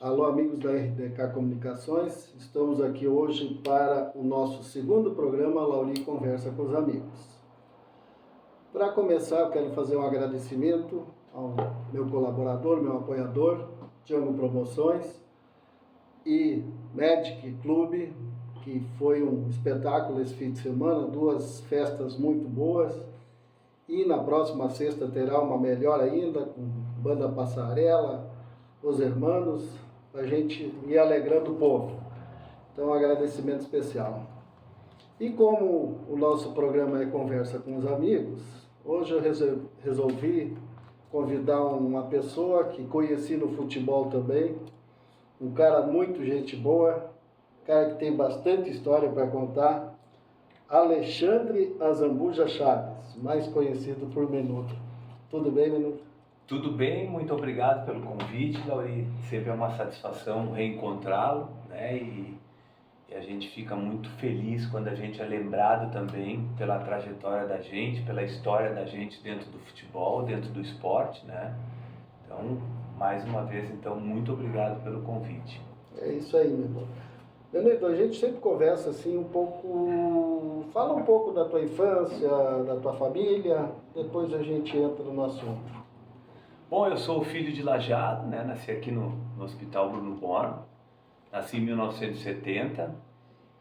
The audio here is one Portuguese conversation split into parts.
Alô, amigos da RDK Comunicações, estamos aqui hoje para o nosso segundo programa, Lauri Conversa com os Amigos. Para começar, eu quero fazer um agradecimento ao meu colaborador, meu apoiador, Django Promoções e Magic Club, que foi um espetáculo esse fim de semana, 2 festas muito boas. E na próxima sexta terá uma melhor ainda, com banda Passarela, Os Hermanos, a gente ir alegrando o povo. Então, um agradecimento especial. E como o nosso programa é Conversa com os Amigos, hoje eu resolvi convidar uma pessoa que conheci no futebol também, um cara muito gente boa, cara que tem bastante história para contar, Alexandre Azambuja Chaves, mais conhecido por Menudo. Tudo bem, Menudo? Tudo bem, muito obrigado pelo convite, Lauri. Sempre é uma satisfação reencontrá-lo, né? E a gente fica muito feliz quando a gente é lembrado também pela trajetória da gente, pela história da gente dentro do futebol, dentro do esporte, né? Então, mais uma vez, então, muito obrigado pelo convite. É isso aí, Menudo. Menudo, a gente sempre conversa assim um pouco, fala um pouco da tua infância, da tua família, depois a gente entra no assunto. Bom, eu sou filho de Lajeado, né? Nasci aqui no Hospital Bruno Born, nasci em 1970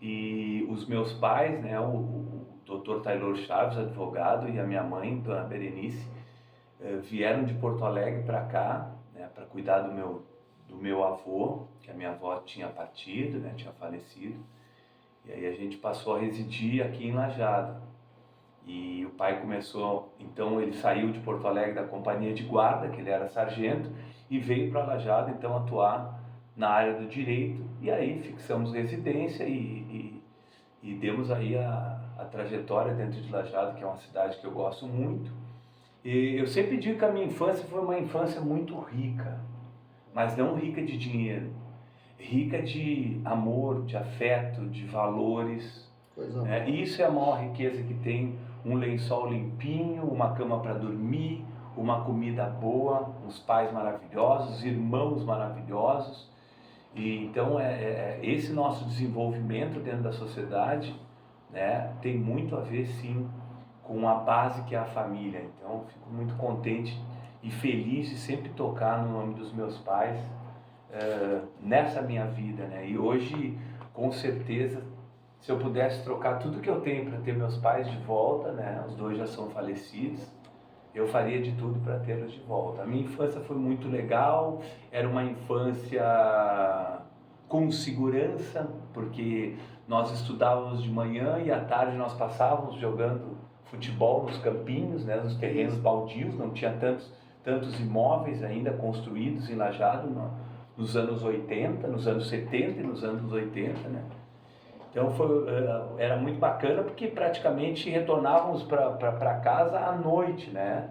e os meus pais, né? O Dr. Taylor Chaves, advogado, e a minha mãe, Dona Berenice, vieram de Porto Alegre para cá, né? Para cuidar do meu avô, que a minha avó tinha partido, né? Tinha falecido, e aí a gente passou a residir aqui em Lajeado. E o pai começou, então ele saiu de Porto Alegre da companhia de guarda, que ele era sargento, e veio para Lajeado então atuar na área do direito, e aí fixamos residência e demos aí a trajetória dentro de Lajeado, que é uma cidade que eu gosto muito. E eu sempre digo que a minha infância foi uma infância muito rica, mas não rica de dinheiro, rica de amor, de afeto, de valores. Isso é a maior riqueza que tem: um lençol limpinho, uma cama para dormir, uma comida boa, uns pais maravilhosos, irmãos maravilhosos. E então esse nosso desenvolvimento dentro da sociedade, né, tem muito a ver sim com a base que é a família. Então fico muito contente e feliz de sempre tocar no nome dos meus pais nessa minha vida, né? E hoje, com certeza, se eu pudesse trocar tudo que eu tenho para ter meus pais de volta, né? Os dois já são falecidos, eu faria de tudo para tê-los de volta. A minha infância foi muito legal, era uma infância com segurança, porque nós estudávamos de manhã e à tarde nós passávamos jogando futebol nos campinhos, né? Nos terrenos baldios, não tinha tantos imóveis ainda construídos em Lajeado nos anos 80, nos anos 70 e nos anos 80, né? Então era muito bacana, porque praticamente retornávamos para casa à noite, né?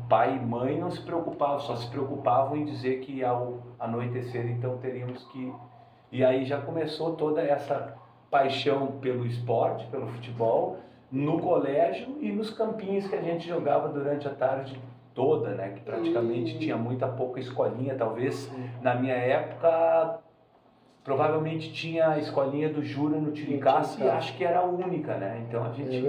Pai e mãe não se preocupavam, só se preocupavam em dizer que ao anoitecer então teríamos que... E aí já começou toda essa paixão pelo esporte, pelo futebol, no colégio e nos campinhos que a gente jogava durante a tarde toda, né? Que praticamente tinha pouca escolinha, talvez na minha época... Provavelmente tinha a escolinha do Jura no Tiricaço e acho que era a única, né? Então a gente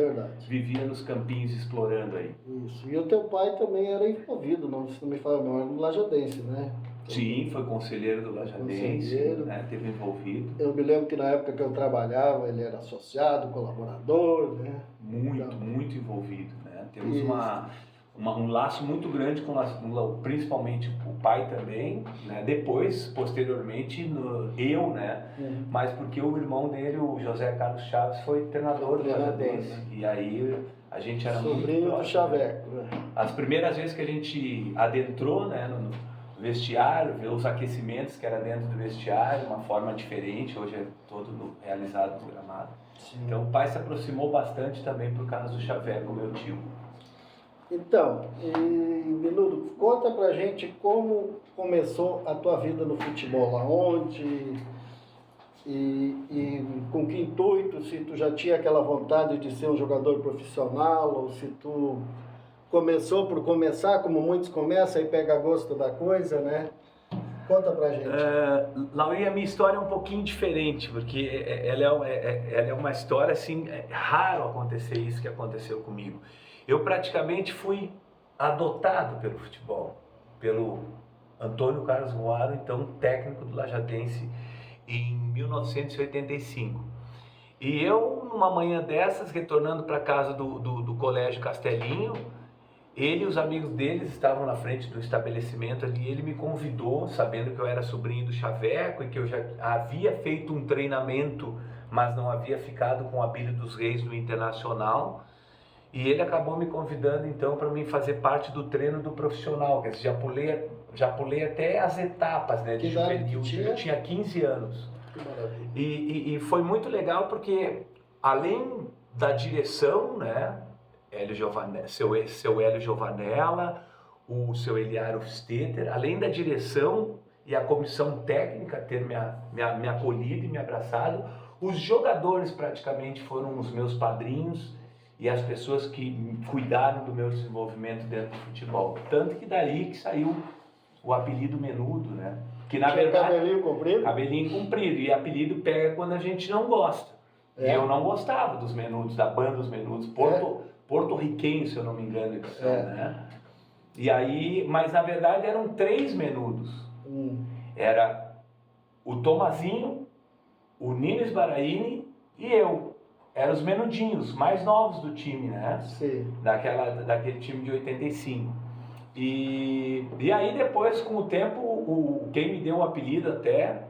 vivia nos campinhos explorando aí. Isso. E o teu pai também era envolvido, se não me fala não, era no Lajadense, né? Sim, foi conselheiro do Lajadense, né? Teve envolvido. Eu me lembro que na época que eu trabalhava ele era associado, colaborador, né? Muito envolvido, né? Temos um laço muito grande com principalmente o pai também, né? Depois, posteriormente, eu, né? Mas porque o irmão dele, o José Carlos Chaves, foi treinador do Lajadense, né? E aí a gente era sobrinho do Chaveco, né? As primeiras vezes que a gente adentrou, né, no vestiário, ver os aquecimentos que era dentro do vestiário, uma forma diferente, hoje é todo realizado no gramado. Sim. Então o pai se aproximou bastante também por causa do Chaveco, meu tio. Então, Menudo, conta pra gente como começou a tua vida no futebol, aonde e com que intuito, se tu já tinha aquela vontade de ser um jogador profissional, ou se tu começou por começar, como muitos começam e pega gosto da coisa, né? Conta pra gente. Lauri, a minha história é um pouquinho diferente, porque ela é uma história assim, é raro acontecer isso que aconteceu comigo. Eu praticamente fui adotado pelo futebol, pelo Antônio Carlos Moaro, então técnico do Lajadense, em 1985. E eu, numa manhã dessas, retornando para casa do Colégio Castelinho, ele e os amigos deles estavam na frente do estabelecimento ali. Ele me convidou, sabendo que eu era sobrinho do Chaveco e que eu já havia feito um treinamento, mas não havia ficado com a Abílio dos Reis no Internacional. E ele acabou me convidando então para mim fazer parte do treino do profissional. Quer dizer, já pulei até as etapas, né, de juvenil. Eu tinha 15 anos. Que maravilha. E foi muito legal porque, além da direção, né, seu Hélio Giovanella, o seu Eliário Stetter, além da direção e a comissão técnica ter me acolhido e me abraçado, os jogadores praticamente foram os meus padrinhos e as pessoas que cuidaram do meu desenvolvimento dentro do futebol. Tanto que daí que saiu o apelido Menudo, né? Que na verdade, cabelinho comprido? Cabelinho comprido, e apelido pega quando a gente não gosta. E eu não gostava dos Menudos, da banda dos Menudos, porto-riquenho, se eu não me engano, eles são, né? E aí, mas na verdade eram 3 Menudos. Era o Tomazinho, o Nino Sbaraini e eu. Eram os menudinhos, mais novos do time, né? Sim. Daquele time de 85. E aí depois, com o tempo, quem me deu o apelido até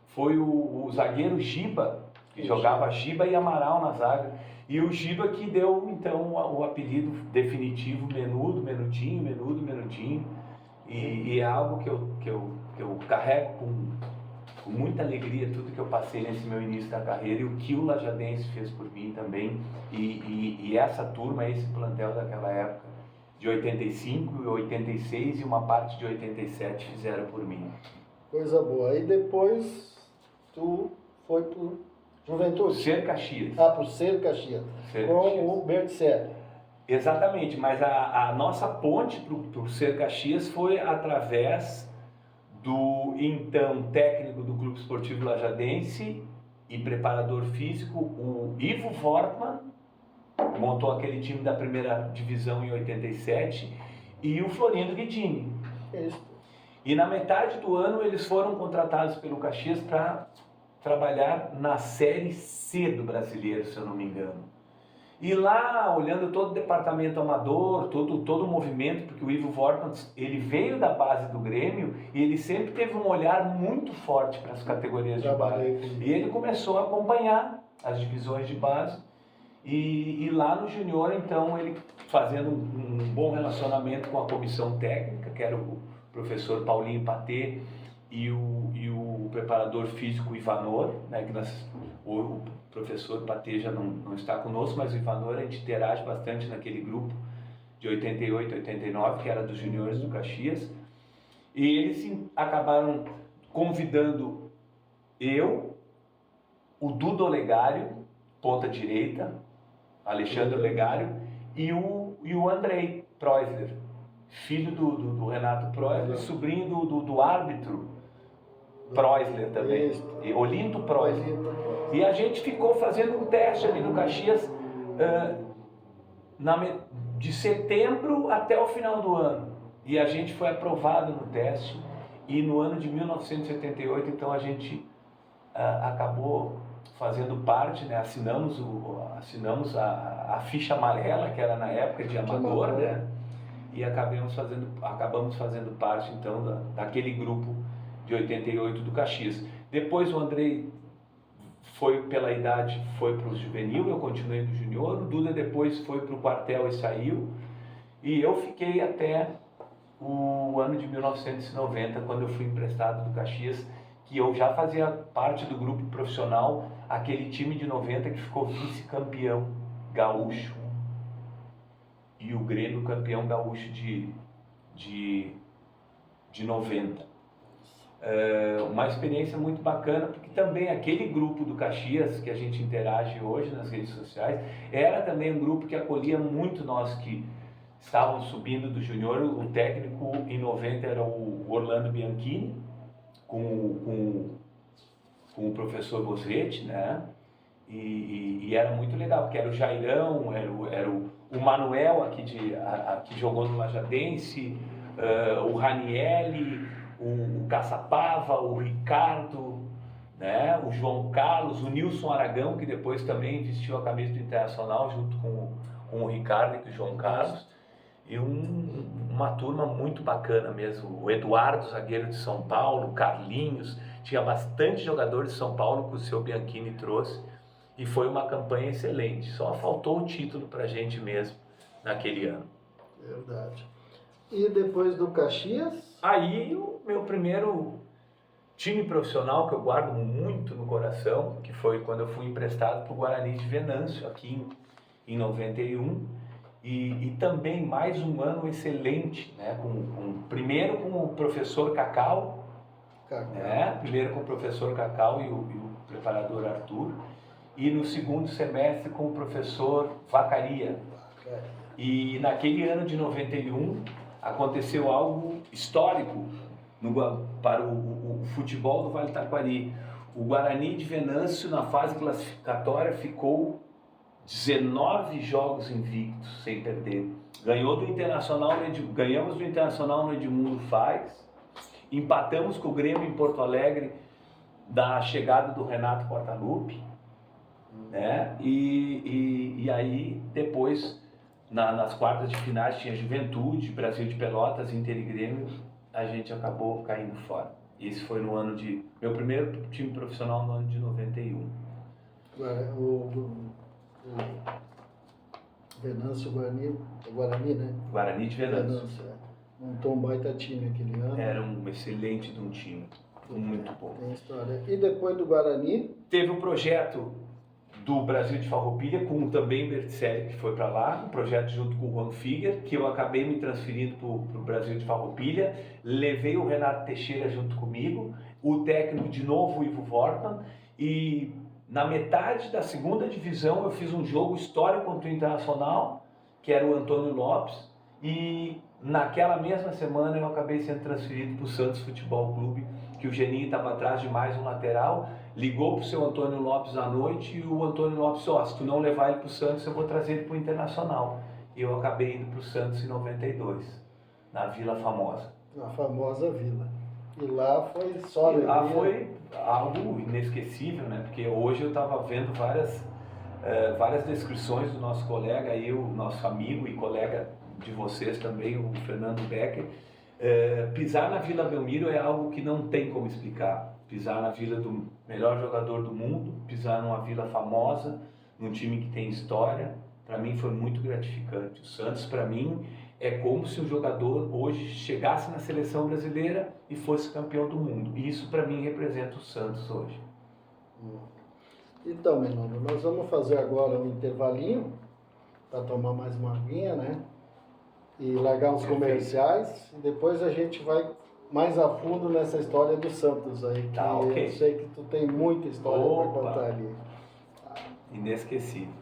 foi o zagueiro Giba, que jogava Giba e Amaral na zaga. E o Giba que deu, então, o apelido definitivo Menudo, Menudinho, Menudo, Menudinho. E é algo que eu carrego com muita alegria tudo que eu passei nesse meu início da carreira e o que o Lajadense fez por mim também. E essa turma, esse plantel daquela época, de 85 e 86 e uma parte de 87 fizeram por mim. Coisa boa. Aí depois tu foi pro Juventude? Ser Caxias. Pro Ser Caxias. Com o Berticelli. Exatamente, mas a nossa ponte pro Ser Caxias foi através do então técnico do Clube Esportivo Lajadense e preparador físico, o Ivo Wortmann, montou aquele time da primeira divisão em 87, e o Florindo Guidini. Isso. E na metade do ano eles foram contratados pelo Caxias para trabalhar na Série C do Brasileiro, se eu não me engano. E lá, olhando todo o departamento amador, todo o movimento, porque o Ivo Wortmann, ele veio da base do Grêmio e ele sempre teve um olhar muito forte para as categorias de base. E ele começou a acompanhar as divisões de base. E lá no Júnior, então, ele fazendo um bom relacionamento com a comissão técnica, que era o professor Paulinho Patê e o preparador físico Ivanor, né, que o professor Patê já não está conosco, mas o Ivanor, a gente interage bastante naquele grupo de 88, 89, que era dos juniores do Caxias, e eles acabaram convidando eu, o Dudo Olegário, ponta direita, Alexandre Olegário, e o Andrei Preusler, filho do Renato Preusler, sobrinho do árbitro Preusler também, e Olinto Preusler. E a gente ficou fazendo um teste ali no Caxias de setembro até o final do ano. E a gente foi aprovado no teste, e no ano de 1978, então a gente acabou fazando parte, né? Assinamos a ficha amarela, que era na época de amador, né? E acabamos fazendo parte, então, daquele grupo de 88 do Caxias. Depois o Andrei foi, pela idade, foi para o juvenil, eu continuei no junior, o Duda depois foi para o quartel e saiu, e eu fiquei até o ano de 1990, quando eu fui emprestado do Caxias, que eu já fazia parte do grupo profissional, aquele time de 90 que ficou vice-campeão gaúcho, e o Grêmio campeão gaúcho de 90. Uma experiência muito bacana, porque também aquele grupo do Caxias, que a gente interage hoje nas redes sociais, era também um grupo que acolhia muito nós que estávamos subindo do junior. O técnico em 90 era o Orlando Bianchini, com o professor Bozetti, né? E era muito legal, porque era o Jairão, era o Manuel aqui que jogou no Lajadense, o Ranielli, o Caçapava, o Ricardo, né? O João Carlos, o Nilson Aragão, que depois também vestiu a camisa do Internacional junto com o Ricardo e com o João Carlos. E uma turma muito bacana mesmo. O Eduardo, zagueiro de São Paulo, o Carlinhos, tinha bastante jogador de São Paulo que o seu Bianchini trouxe. E foi uma campanha excelente. Só faltou o título pra gente mesmo naquele ano. Verdade. E depois do Caxias? Aí o meu primeiro time profissional que eu guardo muito no coração, que foi quando eu fui emprestado para o Guarani de Venâncio, aqui em 91, e também mais um ano excelente, né? Primeiro com o professor Cacau, né? Primeiro com o professor Cacau e o preparador Arthur, e no segundo semestre com o professor Vacaria. E naquele ano de 91 aconteceu algo histórico para o futebol do Vale Taquari. O Guarani de Venâncio, na fase classificatória, ficou 19 jogos invictos, sem perder. Ganhamos do Internacional no Edmundo Faz, empatamos com o Grêmio em Porto Alegre, da chegada do Renato Portaluppi, né? E aí, depois, nas quartas de finais, tinha Juventude, Brasil de Pelotas, Inter e Grêmio, a gente acabou caindo fora. Esse foi no ano de... meu primeiro time profissional no ano de 91. O Venâncio, Guarani, né? Guarani de Venâncio. Montou um baita time aquele ano. Era um excelente de um time. Muito bom. Tem história. E depois do Guarani? Teve um projeto do Brasil de Farroupilha, com também Berticelli, que foi para lá, um projeto junto com o Juan Figuer, que eu acabei me transferindo para o Brasil de Farroupilha, levei o Renato Teixeira junto comigo, o técnico de novo, o Ivo Wortmann, e na metade da segunda divisão eu fiz um jogo histórico contra o Internacional, que era o Antônio Lopes, e naquela mesma semana eu acabei sendo transferido para o Santos Futebol Clube, que o Geninho estava atrás de mais um lateral, ligou para o seu Antônio Lopes à noite e o Antônio Lopes disse, se tu não levar ele para o Santos, eu vou trazer ele para o Internacional. E eu acabei indo para o Santos em 92, na Vila Famosa. Na famosa Vila. E lá foi só alegria. Lá foi algo inesquecível, né? Porque hoje eu estava vendo várias descrições do nosso colega, aí o nosso amigo e colega de vocês também, o Fernando Becker. Pisar na Vila Belmiro é algo que não tem como explicar. Pisar na vila do melhor jogador do mundo, pisar numa vila famosa, num time que tem história, para mim foi muito gratificante. O Santos, para mim, é como se um jogador hoje chegasse na seleção brasileira e fosse campeão do mundo. E isso, para mim, representa o Santos hoje. Então, menino, nós vamos fazer agora um intervalinho para tomar mais uma aguinha, né? E largar uns comerciais. E depois a gente vai mais a fundo nessa história do Santos aí. Que okay. Eu sei que tu tem muita história para contar ali. Inesquecível.